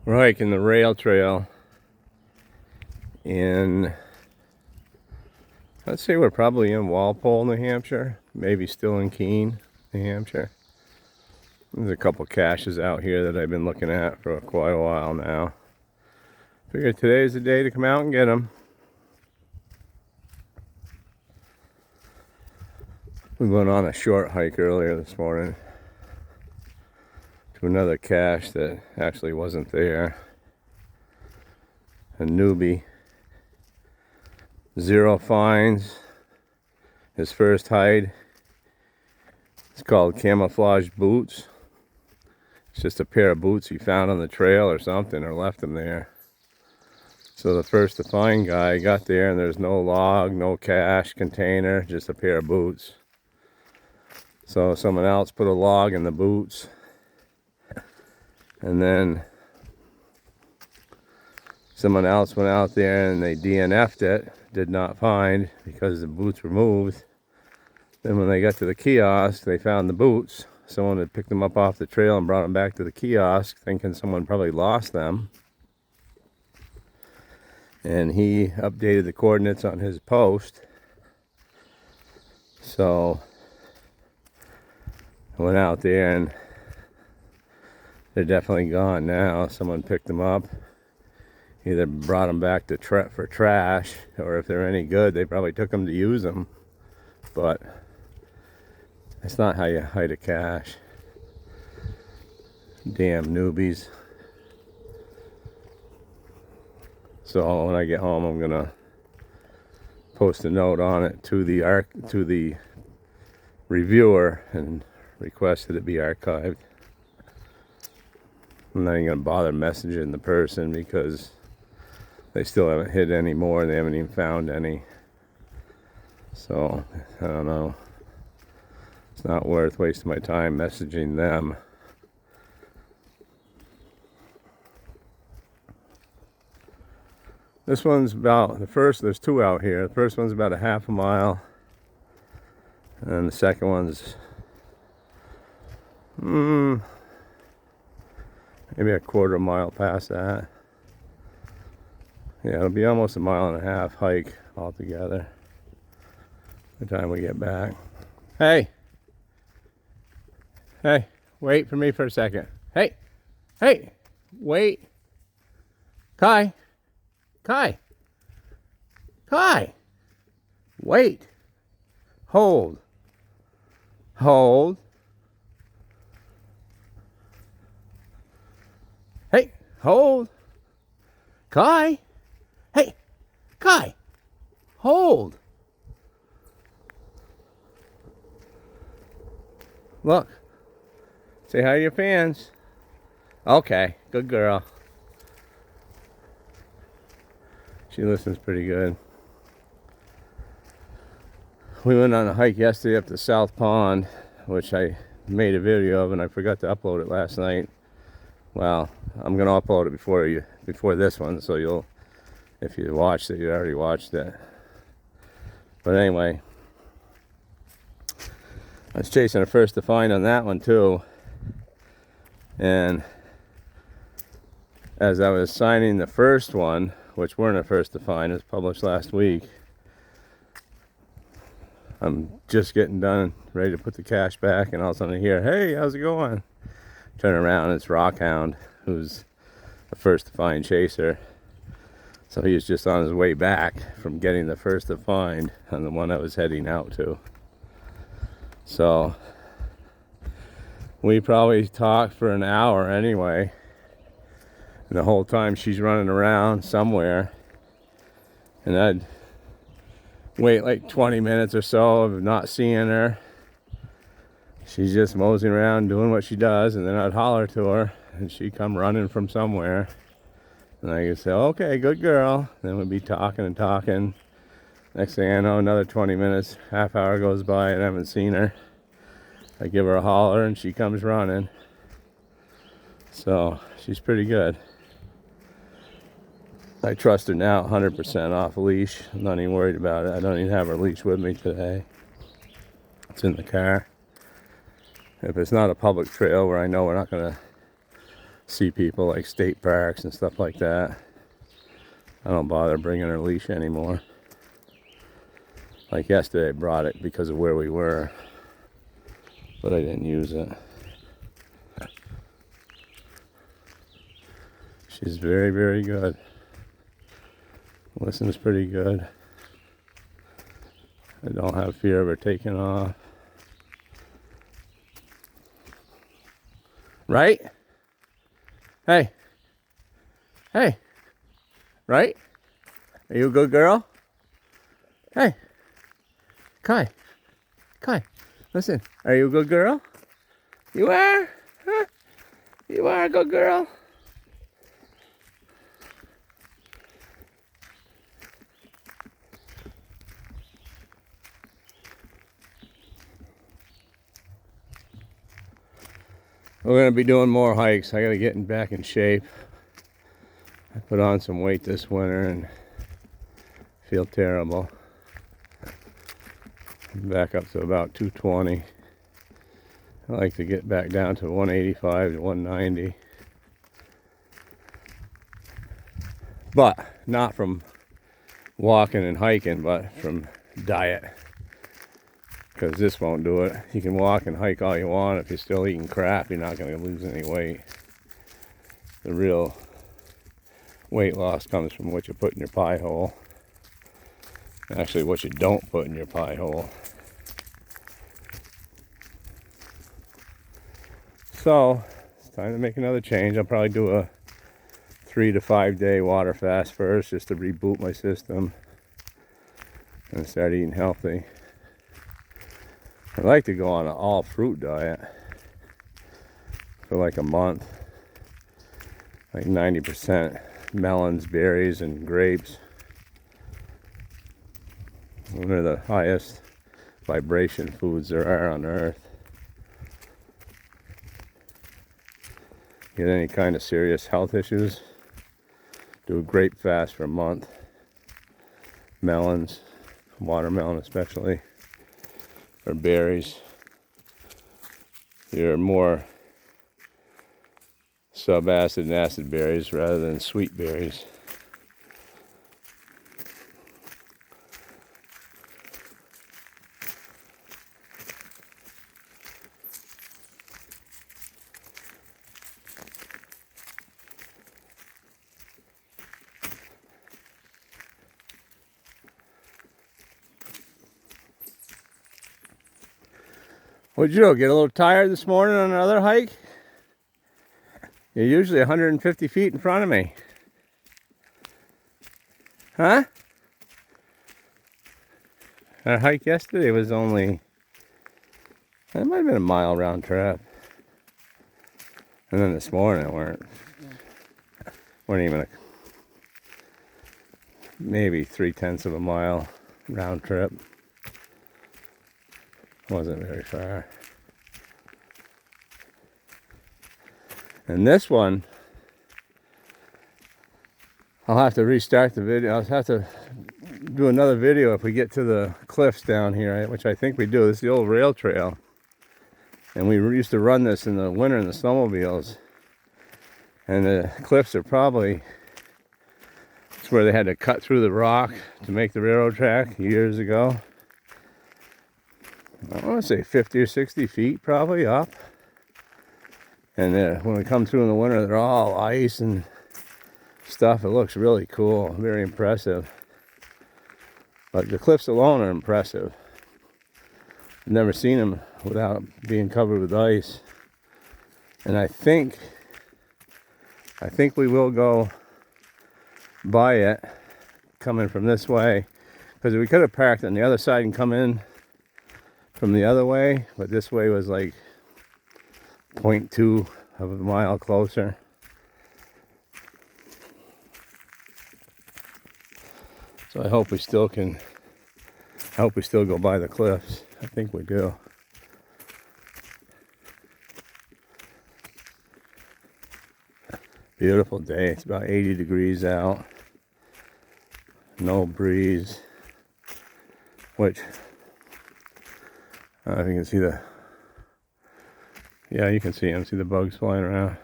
We're hiking the rail trail in, let's say we're probably in Walpole, New Hampshire, maybe still in Keene, New Hampshire. There's a couple caches out here that I've been looking at for quite a while now. Figured today's the day to come out and get them. We went on a short hike earlier this morning to another cache that actually wasn't there. A newbie. 0 finds. His first hide. It's called camouflage boots. It's just a pair of boots he found on the trail or something, or left them there. So the first to find guy got there and there's no log, no cache container, just a pair of boots. So someone else put a log in the boots. And then someone else went out there and they DNF'd it, did not find because the boots were moved. Then when they got to the kiosk, they found the boots. Someone had picked them up off the trail and brought them back to the kiosk, thinking someone probably lost them. And he updated the coordinates on his post. So I went out there and they're definitely gone now. Someone picked them up, either brought them back to for trash, or if they're any good, they probably took them to use them. But that's not how you hide a cache. Damn newbies. So when I get home, I'm gonna post a note on it to the reviewer and request that it be archived. I'm not even gonna bother messaging the person because they still haven't hit any more. They haven't even found any. So I don't know. It's not worth wasting my time messaging them. This one's about there's 2 out here. The first one's about a half a mile, and the second one's maybe a quarter mile past that. Yeah, it'll be almost a mile and a half hike altogether by the time we get back. Hey, wait for me for a second. Hey, wait. Kai, wait, hold. Hey, hold. Kai, hold. Look, say hi to your fans. Okay, good girl. She listens pretty good. We went on a hike yesterday up to South Pond, which I made a video of and I forgot to upload it last night. Well, I'm gonna upload it before this one, so if you watched it, you already watched it. But anyway, I was chasing a first to find on that one too. And as I was signing the first one, which weren't a first to find, it was published last week, I'm just getting done, ready to put the cache back, and all of a sudden I hear, hey, how's it going? Turn around, and it's Rockhound, who's the first to find chaser. So he was just on his way back from getting the first to find on the one I was heading out to. So we probably talked for an hour anyway. And the whole time she's running around somewhere. And I'd wait like 20 minutes or so of not seeing her. She's just moseying around doing what she does, and then I'd holler to her and she'd come running from somewhere. And I could say, okay, good girl. Then we'd be talking and talking. Next thing I know, another 20 minutes, half hour goes by and I haven't seen her. I give her a holler and she comes running. So she's pretty good. I trust her now 100% off leash. I'm not even worried about it. I don't even have her leash with me today. It's in the car. If it's not a public trail where I know we're not going to see people like state parks and stuff like that. I don't bother bringing her leash anymore. Like yesterday I brought it because of where we were, but I didn't use it. She's very, very good. Listens pretty good. I don't have fear of her taking off. Right? Hey. Hey. Right? Are you a good girl? Hey. Kai. Kai. Listen. Are you a good girl? You are? Huh? You are a good girl? We're going to be doing more hikes. I got to get back in shape. I put on some weight this winter and feel terrible. I'm back up to about 220. I like to get back down to 185 to 190. But not from walking and hiking, but from diet. Because this won't do it. You can walk and hike all you want. If you're still eating crap, you're not going to lose any weight. The real weight loss comes from what you put in your pie hole. Actually, what you don't put in your pie hole. So, it's time to make another change. I'll probably do a 3 to 5 day water fast first, just to reboot my system and start eating healthy. I'd like to go on an all fruit diet for like a month, like 90% melons, berries, and grapes. One of the highest vibration foods there are on earth. Get any kind of serious health issues, do a grape fast for a month. Melons, watermelon especially, or berries. You're more subacid and acid berries rather than sweet berries. What'd you do? Get a little tired this morning on another hike? You're usually 150 feet in front of me. Huh? Our hike yesterday was only, it might have been a mile round trip. And then this morning weren't even maybe 3/10 of a mile round trip. Wasn't very far. And this one, I'll have to restart the video. I'll have to do another video if we get to the cliffs down here, which I think we do. This is the old rail trail. And we used to run this in the winter in the snowmobiles. And the cliffs are probably, it's where they had to cut through the rock to make the railroad track years ago. I want to say 50 or 60 feet probably up. And when we come through in the winter, they're all ice and stuff. It looks really cool, very impressive. But the cliffs alone are impressive. I've never seen them without being covered with ice. And I think we will go by it coming from this way. Because we could have parked on the other side and come in from the other way, but this way was like 0.2 of a mile closer. So I hope we still go by the cliffs. I think we do. Beautiful day. It's about 80 degrees out. No breeze, which I don't know if you can see yeah, you can see them. See the bugs flying around.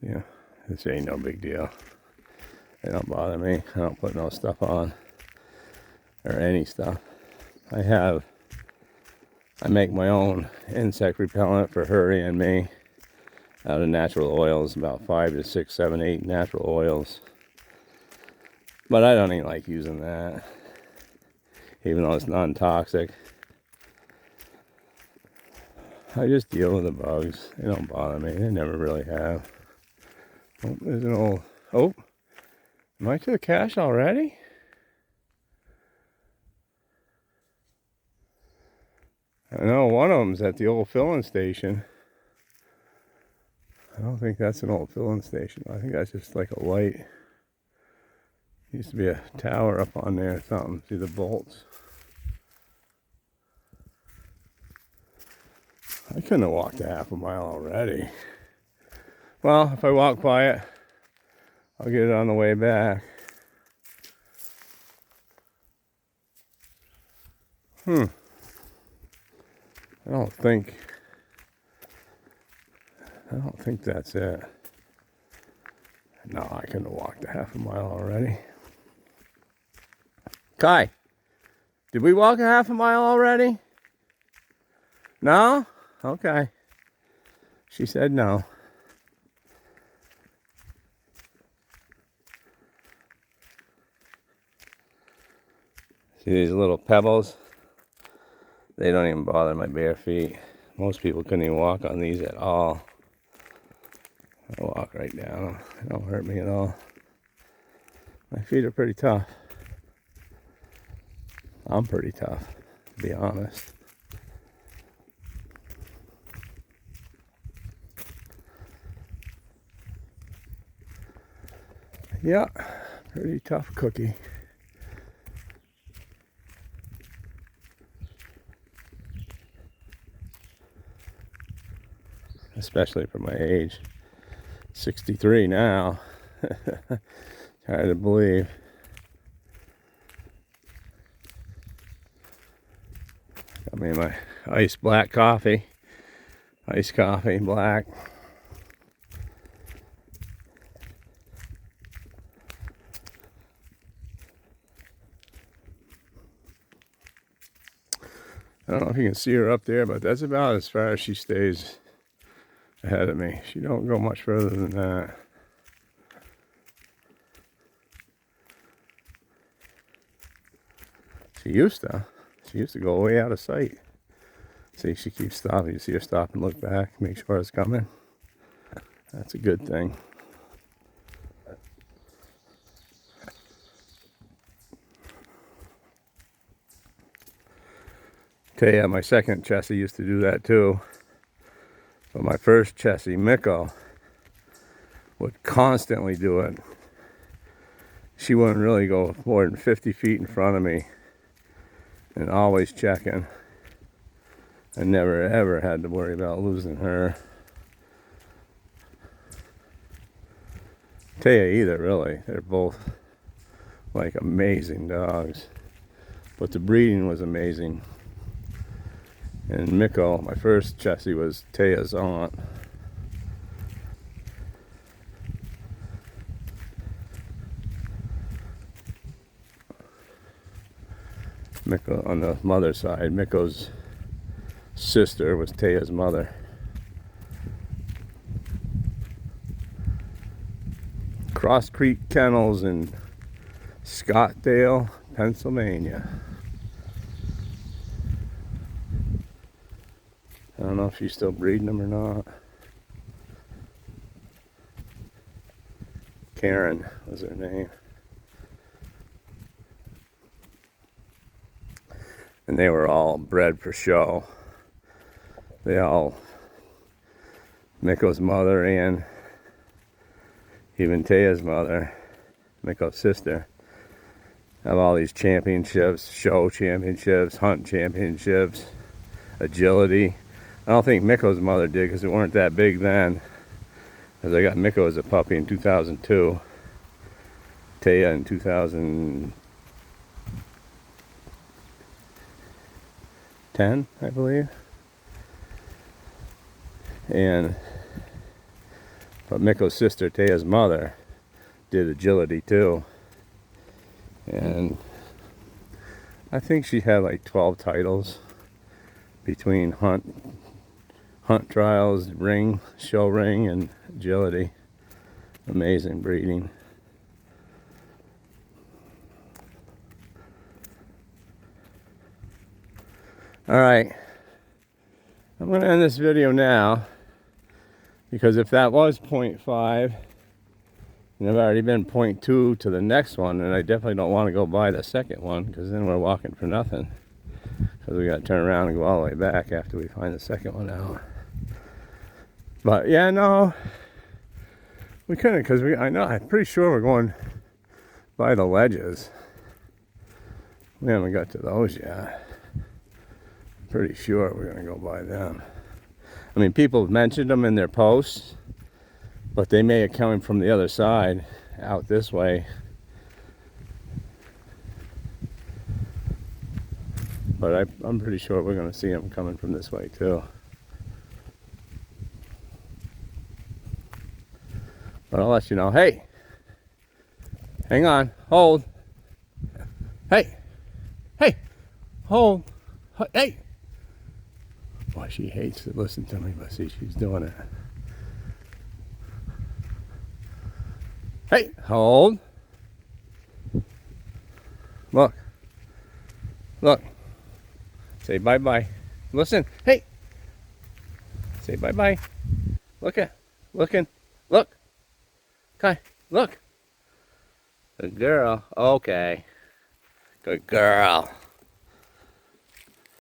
Yeah, this ain't no big deal. They don't bother me. I don't put no stuff on or any stuff. I make my own insect repellent for her and me out of natural oils, about 5 to 6, 7, 8 natural oils. But I don't even like using that, even though it's non-toxic. I just deal with the bugs. They don't bother me. They never really have. Oh, there's an old... Oh, am I to the cache already? I know one of them's at the old filling station. I don't think that's an old filling station. I think that's just like a light. Used to be a tower up on there or something. See the bolts. I couldn't have walked a half a mile already. Well, if I walk by it, I'll get it on the way back. I don't think that's it. No, I couldn't have walked a half a mile already. Kai, did we walk a half a mile already? No? Okay. She said no. See these little pebbles? They don't even bother my bare feet. Most people couldn't even walk on these at all. I walk right down them. They don't hurt me at all. My feet are pretty tough. I'm pretty tough, to be honest. Yeah, pretty tough cookie. Especially for my age. 63 now. Hard to believe. Got me my iced black coffee. Iced coffee, black. I don't know if you can see her up there, but that's about as far as she stays ahead of me. She don't go much further than that. She used to go way out of sight. See, she keeps stopping. You see her stop and look back, make sure it's coming. That's a good thing. Tell you, my second Chessie used to do that too. But my first Chessie, Miko, would constantly do it. She wouldn't really go more than 50 feet in front of me and always checking. I never ever had to worry about losing her. Taya either, really. They're both like amazing dogs. But the breeding was amazing. And Miko, my first Chessie, was Taya's aunt. Miko on the mother's side. Miko's sister was Taya's mother. Cross Creek Kennels in Scottsdale, Pennsylvania. I don't know if she's still breeding them or not. Karen was her name. And they were all bred for show. They all, Miko's mother and even Taya's mother, Miko's sister, have all these championships, show championships, hunt championships, agility. I don't think Miko's mother did because they weren't that big then. Because I got Miko as a puppy in 2002. Taya in 2010, I believe. And But Mikko's sister, Taya's mother, did agility too. And I think she had like 12 titles between hunt trials, ring, show ring, and agility. Amazing breeding. All right, I'm going to end this video now, because if that was 0.5, and I've already been 0.2 to the next one, and I definitely don't want to go by the second one, because then we're walking for nothing. Because we got to turn around and go all the way back after we find the second one out. But yeah, no, we couldn't, because I'm pretty sure we're going by the ledges. We haven't got to those yet. Pretty sure we're going to go by them. I mean, people have mentioned them in their posts, but they may have come from the other side out this way. But I'm pretty sure we're going to see them coming from this way too. But I'll let you know. Hey, hang on, hold. Hey, hold. Hey. Boy, she hates to listen to me, but see, she's doing it. Hey, hold. Look. Say bye-bye. Listen, hey. Say bye-bye. Looking. Look. Okay, look. Good girl. Okay. Good girl.